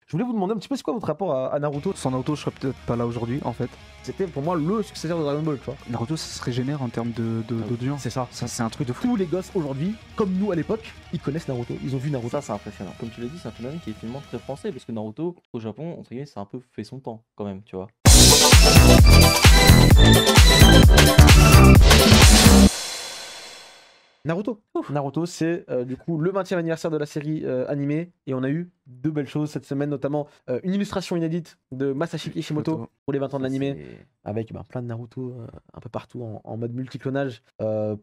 Je voulais vous demander un petit peu c'est quoi votre rapport à Naruto. Sans Naruto, je serais peut-être pas là aujourd'hui en fait. C'était pour moi le successeur de Dragon Ball, tu vois. Naruto, ça se régénère en termes d'audience. C'est ça. Ça, c'est un truc de fou. Tous les gosses aujourd'hui, comme nous à l'époque, ils connaissent Naruto. Ils ont vu Naruto. Ça, c'est impressionnant. Comme tu l'as dit, c'est un phénomène qui est finalement très français parce que Naruto, au Japon, entre guillemets, c'est un peu fait son temps quand même, tu vois. Naruto. Naruto, c'est du coup le 20e anniversaire de la série animée et on a eu deux belles choses cette semaine, notamment une illustration inédite de Masashi Kishimoto pour les 20 ans de l'animé, avec plein de Naruto un peu partout en mode multiclonage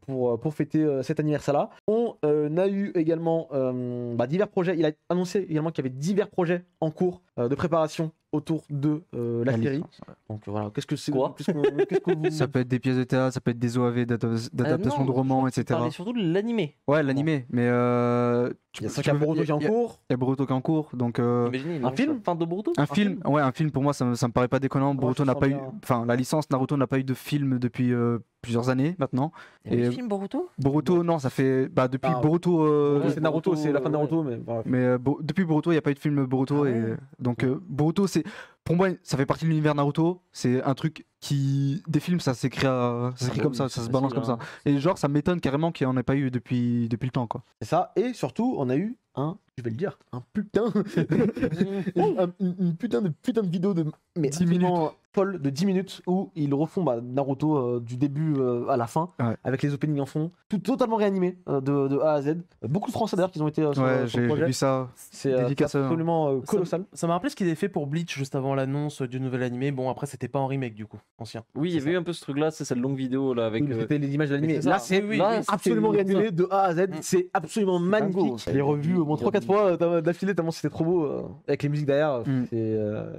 pour fêter cet anniversaire-là. On a eu également divers projets. Il a annoncé également qu'il y avait divers projets en cours de préparation autour de la série. licence, ouais. Donc voilà, qu'est-ce que c'est Quoi qu'est-ce que vous... Ça peut être des pièces de théâtre, ça peut être des OAV d'adaptation de romans, etc. Parler surtout de l'animé. Ouais, l'animé, mais Il y a Boruto qui est en cours. Il y a Boruto qui est en cours, donc Imaginez, un film fin de Boruto. un film pour moi ça me paraît pas déconnant. Boruto je n'a sens pas eu, bien. enfin la licence Naruto n'a pas eu de film depuis plusieurs années maintenant. Il y a Et le film Boruto. Boruto non, ça fait depuis Ah, Boruto. C'est Naruto, c'est la fin de Naruto, mais bref. Mais depuis Boruto, il n'y a pas eu de film Boruto. Ah Et ouais. donc, Boruto, c'est pour moi, ça fait partie de l'univers Naruto. C'est un truc qui. Des films, ça s'écrit comme ça, ça se balance comme ça. Et genre, ça m'étonne carrément qu'il n'y en ait pas eu depuis le temps, quoi. C'est ça, et surtout, on a eu je vais le dire, un putain, une putain de vidéo de 10 minutes. folle de 10 minutes où ils refont Naruto du début à la fin, Ouais. avec les openings en fond, tout totalement réanimé de A à Z. Beaucoup de Français d'ailleurs qui ont été sur Ouais, sur le j'ai projet. vu ça. C'est dédicace, absolument colossal. Ça m'a rappelé ce qu'ils avaient fait pour Bleach juste avant l'annonce du nouvel animé. Bon, après, c'était pas en remake du coup, ancien. Oui, il y avait eu un peu ce truc-là, c'est cette longue vidéo là avec. Oui, mais c'était les images de l'animé. c'est ça. Là, c'est Oui, absolument c'était réanimé de A à Z. C'est absolument magnifique. dingo. Je l'ai revu au moins 3-4 fois d'affilée tellement c'était trop beau avec les musiques derrière. Mm.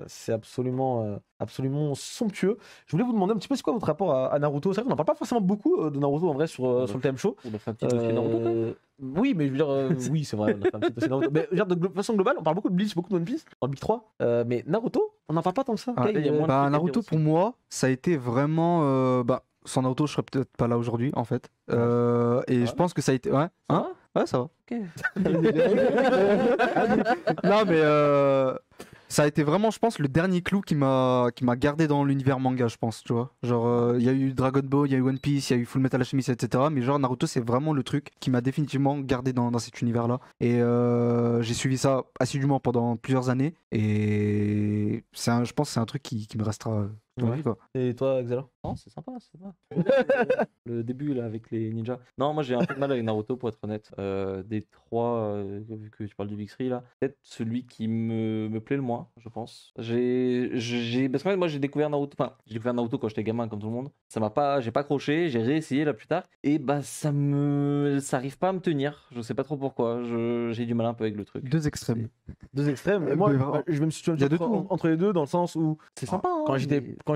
C'est absolument somptueux. Je voulais vous demander un petit peu c'est quoi votre rapport à Naruto. C'est vrai qu'on n'en parle pas forcément beaucoup de Naruto en vrai sur le TM Show. On a fait un petit dossier Naruto quand même. Oui, mais je veux dire, oui, c'est vrai, on a fait un petit dossier Naruto. Mais je veux dire, de façon globale, on parle beaucoup de Bleach, beaucoup de One Piece, en Big 3. Mais Naruto, on n'en parle pas tant que ça. Ah, Kay, il y a moins de trucs à Naruto, dire pour moi, ça a été vraiment. Sans Naruto, je serais peut-être pas là aujourd'hui, en fait. Et je pense que ça a été. Ouais, hein? Ouais, ça va. Ok. Non, mais ça a été vraiment, je pense, le dernier clou qui m'a gardé dans l'univers manga, je pense, tu vois. Genre, il y a eu Dragon Ball, il y a eu One Piece, il y a eu Full Metal Alchemist, etc. Mais genre, Naruto, c'est vraiment le truc qui m'a définitivement gardé dans cet univers-là. Et j'ai suivi ça assidûment pendant plusieurs années. Et je pense que c'est un truc qui me restera toute ma vie, quoi. Et toi, Xala? Non, c'est sympa, c'est sympa. Le début là avec les ninjas. Non, moi j'ai un peu de mal avec Naruto pour être honnête. Des trois, vu que tu parles du Big 3 là, peut-être celui qui me plaît le moins, je pense. Parce qu'en fait, moi j'ai découvert Naruto, quand j'étais gamin comme tout le monde. J'ai pas accroché, j'ai réessayé là plus tard et ça arrive pas à me tenir. Je sais pas trop pourquoi. J'ai du mal un peu avec le truc. Deux extrêmes. Deux extrêmes. Et moi, Mais vraiment. je vais me situer Il y a de tout, hein. entre les deux dans le sens où C'est sympa. hein, quand mais-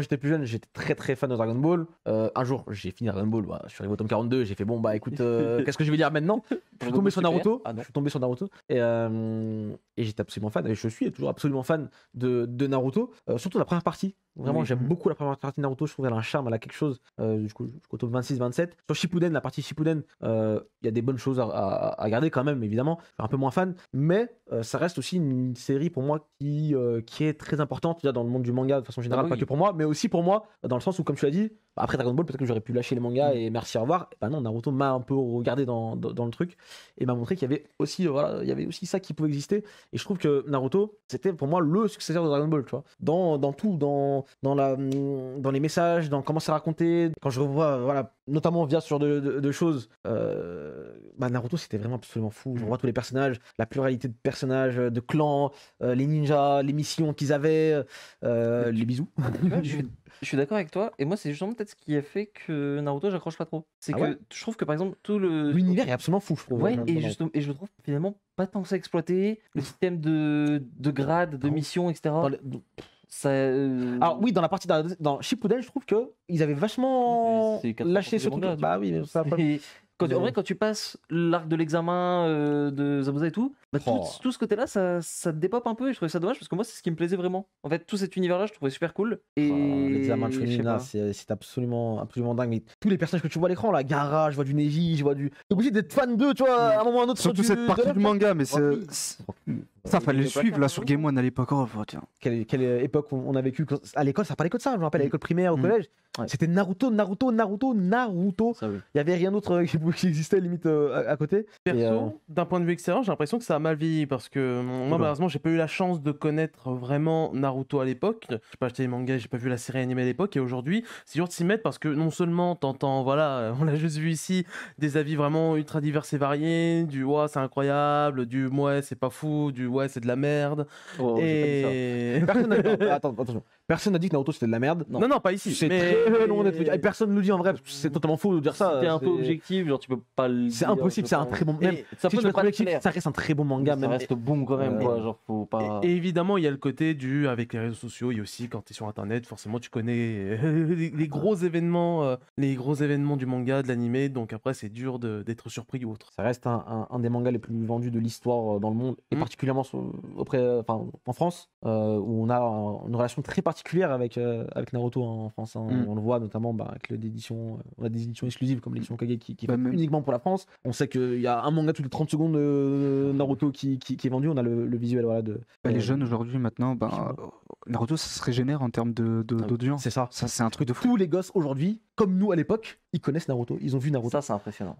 j'étais plus jeune, j'étais très très fan de Dragon Ball. Un jour, j'ai fini Dragon Ball. Je suis arrivé au tome 42. J'ai fait bon écoute, qu'est-ce que je vais dire maintenant? Je suis tombé sur Naruto. Ah non. Je suis tombé sur Naruto et j'étais absolument fan. Et je suis toujours absolument fan de Naruto. Surtout la première partie. Vraiment, Oui. j'aime beaucoup la première partie de Naruto. Je trouve qu'elle a un charme, elle a quelque chose. Du coup, jusqu'au tome 26-27. Sur Shippuden, la partie Shippuden, il y a des bonnes choses à garder quand même, évidemment. Je suis un peu moins fan, mais ça reste aussi une série pour moi qui est très importante déjà dans le monde du manga de façon générale, Ah pas oui. que pour moi, mais aussi pour moi dans le sens où, comme tu l'as dit, après Dragon Ball, peut-être que j'aurais pu lâcher les mangas et merci, au revoir. Bah non, Naruto m'a un peu regardé dans le truc et m'a montré qu'il y avait aussi, il y avait aussi ça qui pouvait exister. Et je trouve que Naruto, c'était pour moi le successeur de Dragon Ball, tu vois. Dans tout, dans les messages, dans comment c'est raconté. Quand je revois, notamment via ce genre de choses, Naruto, c'était vraiment absolument fou. Je revois tous les personnages, la pluralité de personnages, de clans, les ninjas, les missions qu'ils avaient, les bisous. Tu vois, je suis d'accord avec toi, et moi c'est justement peut-être ce qui a fait que Naruto j'accroche pas trop. C'est Ah que ouais je trouve que par exemple tout le. L'univers est absolument fou, je trouve. Ouais, dans et, Naruto. justement, et je le trouve finalement pas tant que ça exploité. Le système de grades, de Non. missions, etc. Dans les- Ça. Alors oui, dans la partie dans Shippuden, je trouve que ils avaient vachement Mais c'est 80% lâché des ce truc. mangas, tu Bah oui, mais ça. Et Mais- en vrai, quand tu passes l'arc de l'examen de Zabuza et tout, Oh. tout ce côté-là, ça te dépope un peu et je trouvais ça dommage parce que moi, c'est ce qui me plaisait vraiment. En fait, tout cet univers-là, je trouvais super cool. Et L'examen de je sais Chunin, là, pas. c'est absolument dingue. Mais tous les personnages que tu vois à l'écran, là, Gaara, je vois du Neji, je vois du. T'es obligé d'être fan d'eux, tu vois, à un moment ou à un autre. Surtout sur cette partie du manga, mais c'est. Ça fallait le Des suivre placards, là sur Game One à l'époque. Oh, tiens. Quelle époque on a vécu à l'école, ça parlait que de ça, je me rappelle, à l'école primaire, au Mm. collège. Ouais. C'était Naruto. Ça, oui. Il y avait rien d'autre qui existait limite à côté. Perso, Et, d'un point de vue extérieur, j'ai l'impression que ça a mal vieilli parce que moi, Oula. malheureusement, j'ai pas eu la chance de connaître vraiment Naruto à l'époque. J'ai pas acheté les mangas, j'ai pas vu la série animée à l'époque. Et aujourd'hui, c'est dur de s'y mettre parce que non seulement t'entends, voilà, on l'a juste vu ici, des avis vraiment ultra divers et variés, du ouais, c'est incroyable, du ouais, c'est pas fou, du ouais, c'est de la merde. Oh, j'ai pas dit ça. Et. Personne n'a attends, attention. Personne n'a dit que Naruto c'était de la merde. Non. Non, pas ici. C'est mais... très long d'être dit. Et personne ne le dit en vrai, parce que c'est totalement faux de dire ça. T'es un peu c'est- objectif, genre tu peux pas le C'est dire, impossible, je c'est un pense. très bon. Et Même Ça si peut tu ne vas pas trouver être que clair. ça reste un très bon manga, Ça même. reste boom quand même, quoi. Genre, faut pas. Et évidemment, il y a le côté du avec les réseaux sociaux, il y a aussi quand tu es sur internet, forcément tu connais les gros événements du manga, de l'animé, donc après c'est dur d'être surpris ou autre. Ça reste un des mangas les plus vendus de l'histoire dans le monde, et Mm. particulièrement en France, où on a une relation très particulière avec Naruto en France. Hein. Mm. On le voit notamment avec l'édition, on a des éditions exclusives comme l'édition Kage qui est Bah, faite même- uniquement pour la France. On sait qu'il y a un manga toutes les 30 secondes Naruto qui est vendu. On a le visuel voilà, de. Bah, les euh, jeunes aujourd'hui maintenant, Naruto ça se régénère en termes d'audience. C'est ça. Ça c'est un truc de fou. Tous les gosses aujourd'hui, comme nous à l'époque, ils connaissent Naruto. Ils ont vu Naruto. Ça, c'est impressionnant.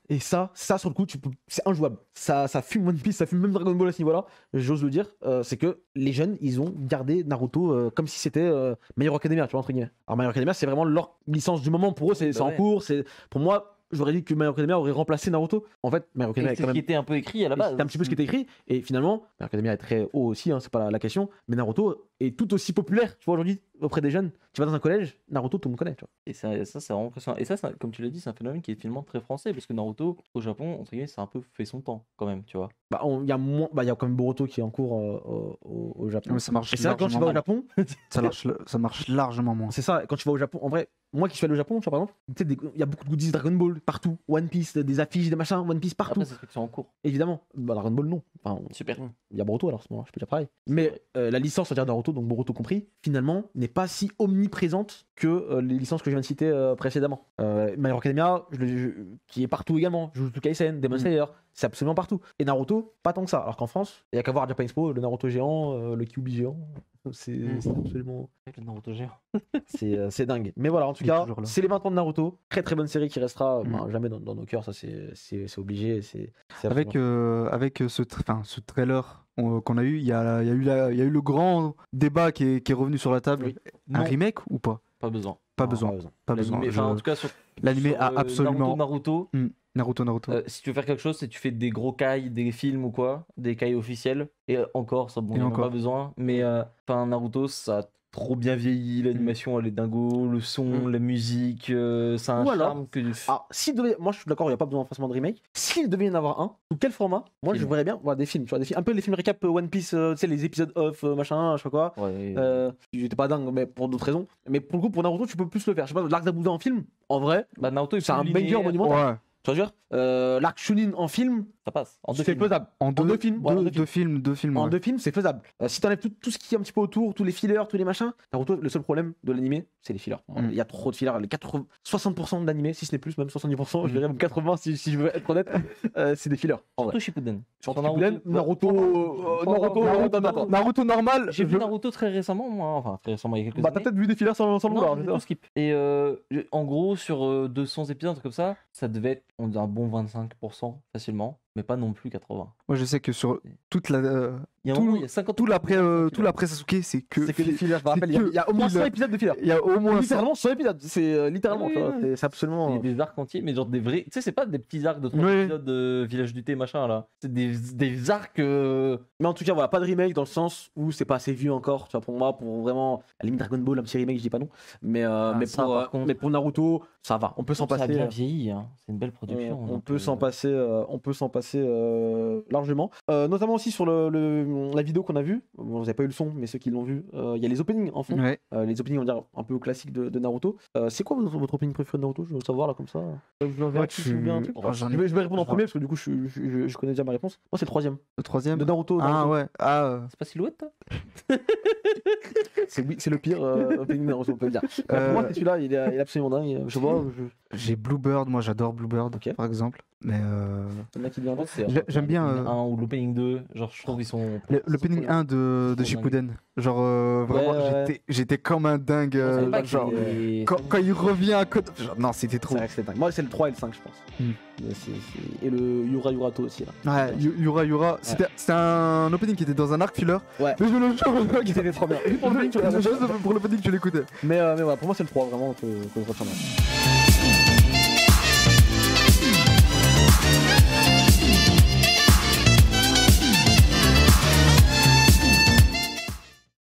Et ça sur le coup, c'est injouable. Ça fume One Piece, ça fume même Dragon Ball à ce niveau-là. J'ose le dire. C'est que les jeunes, ils ont gardé Naruto comme si c'était My Hero Academia, tu vois, entre guillemets. Alors My Hero Academia, c'est vraiment leur licence du moment. Pour eux, c'est Bah en ouais. cours. Pour moi, j'aurais dit que My Hero Academia aurait remplacé Naruto. En fait, My Hero Academia est C'est quand ce qui même. était un peu écrit à la base. C'était un petit peu ce qui était écrit. Et finalement, My Hero Academia est très haut aussi, hein, c'est pas la question. Mais Naruto est tout aussi populaire, tu vois, aujourd'hui, auprès des jeunes. Tu vas dans un collège, Naruto, tout le monde connaît, tu vois. Et ça, c'est vraiment impressionnant. Et ça, comme tu l'as dit, c'est un phénomène qui est finalement très français, parce que Naruto, au Japon, entre guillemets, ça a un peu fait son temps, quand même, tu vois. Il y a quand même Boruto qui est en cours au Japon. Ouais, ça marche Et c'est vrai que quand tu vas au largement Japon, ça marche largement moins. c'est ça, quand tu vas au Japon, en vrai, moi qui suis allé au Japon, tu vois, par exemple, tu sais, il y a beaucoup de goodies Dragon Ball partout, One Piece, des affiches, des machins, One Piece partout. Après, c'est trucs sont en cours. Évidemment, Dragon Ball non. Enfin, Super. il y a Boruto alors, à ce moment-là, je peux dire pareil. Mais la licence, c'est-à-dire Naruto, donc Boruto compris, finalement, n'est pas si omniprésente que les licences que je viens de citer précédemment. My Hero Academia, qui est partout également. Jujutsu Kaisen, Demon Slayer, c'est absolument partout. Et Naruto, pas tant que ça. Alors qu'en France, il y a qu'à voir Japan Expo, le Naruto géant, le Kyuubi géant. C'est absolument. Le Naruto géant. C'est dingue. Mais voilà, en tout Il est cas, toujours là. c'est les 20 ans de Naruto. Très très bonne série qui restera Mm. jamais dans nos cœurs, ça c'est obligé. C'est Avec ce trailer qu'on a eu, il y a eu le grand débat qui est revenu sur la table. Oui. Un Non. remake ou pas? Pas besoin. Pas Non, besoin. Pas besoin. L'animé, enfin, en tout cas, L'animé sur, a absolument. Naruto, Naruto. si tu veux faire quelque chose, c'est que tu fais des gros kai, des films ou quoi, des kai officiels. Et encore, ça, bon, Et il en a encore. pas besoin. Mais enfin, Naruto, ça a trop bien vieilli. L'animation, elle est dingo. Le son, la musique, ça a un Ou alors- charme que. Ah, moi je suis d'accord, il n'y a pas besoin forcément de remake. S'il devait y en avoir un, sous quel format? Moi je Film. voudrais bien voir des films, tu vois, un peu les films récap One Piece, tu sais, les épisodes off, machin, je sais pas quoi. Ouais, J'étais pas dingue, mais pour d'autres raisons. Mais pour le coup, pour Naruto, tu peux plus le faire. Je sais pas, l'arc d'Abuda en film, en vrai, bah, Naruto, il c'est un plus banger linéaire. monumental. Ouais. Tu vois, je veux dire, l'arc Chunin en film, Ça passe. En deux c'est films. faisable. En deux films, voilà, en deux films. Deux films. En ouais. deux films, c'est faisable. Si t'enlèves tout ce qui est un petit peu autour, tous les fillers, tous les machins, Naruto, le seul problème de l'animé, c'est les fillers. Il y a trop de fillers. Les 60% de l'animé, si ce n'est plus, même 70%, je dirais même 80% si je veux être honnête, c'est des fillers. En vrai. Surtout Shippuden. Surtout Naruto- Shippuden, Naruto, Naruto normal. J'ai vu Naruto très récemment, moi. Enfin, très récemment, il y a quelques Bah, t'as années. peut-être vu des fillers sans le Non, vouloir. j'ai je sais tout pas. skip. Et en gros, sur 200 épisodes, un truc comme ça devait être on dit un bon 25% facilement, mais pas non plus 80. Moi je sais que sur toute la Il y a un Tout- moment, il y a 50 tout l'après Sasuke, c'est que C'est que des fillers, je me rappelle. Il y a au moins 100 épisodes de fillers. il y a au moins ça. Littéralement 100 épisodes. C'est littéralement, Oui, tu vois, oui. c'est Il y a absolument. des arcs entiers, mais genre des vrais. Tu sais, c'est pas des petits arcs de 30 Oui. épisodes de Village du Thé, machin là. C'est des arcs. Mais en tout cas, voilà, pas de remake dans le sens où c'est pas assez vieux encore, tu vois, pour moi, pour vraiment. À la limite Dragon Ball, un petit remake, je dis pas non. Mais, ça, par contre. mais pour Naruto, ça va, on peut s'en Ça a passer. bien vieilli, hein. C'est une belle production. On donc, peut s'en passer, largement. Notamment aussi sur la vidéo qu'on a vue. Bon, vous n'avez pas eu le son, mais ceux qui l'ont vu, il y a les openings en fond. Ouais. Les openings, on va dire, un peu classiques de Naruto. C'est quoi votre opening préféré de Naruto? Je veux savoir là comme ça. Je vous enverrai Ouais, si vous voulez un truc. oh, j'en ai- Je vais répondre en j'en- premier parce que du coup, je connais déjà ma réponse. Moi, c'est le troisième. Le troisième. De Naruto. Ah Naruto. ouais. C'est pas Silhouette toi C'est le pire opening de Naruto, on peut le dire. Pour moi, c'est celui-là, il est absolument dingue. Je vois. J'ai Bluebird, moi j'adore Bluebird Ok. par exemple. Mais Le mec qui vient en tête, c'est. j'aime bien Un ou l'opening 2, genre je trouve qu'ils sont. l'opening 1 de Shippuden. Genre vraiment, ouais. j'étais comme un dingue. C'est pas Genre, que- quand il revient à côté. Genre, non, c'était trop. C'est vrai que c'est dingue. Moi, c'est le 3 et le 5, je pense. Et le Yura Yurato aussi, là. Ouais, Yura. C'était un opening qui était dans un arc filler. Ouais. Mais je le jure, C'était trop bien. Pour le opening, tu l'as juste pour l'opening, tu l'écoutais. Mais ouais, pour moi, c'est le 3, vraiment, que je retiendrai.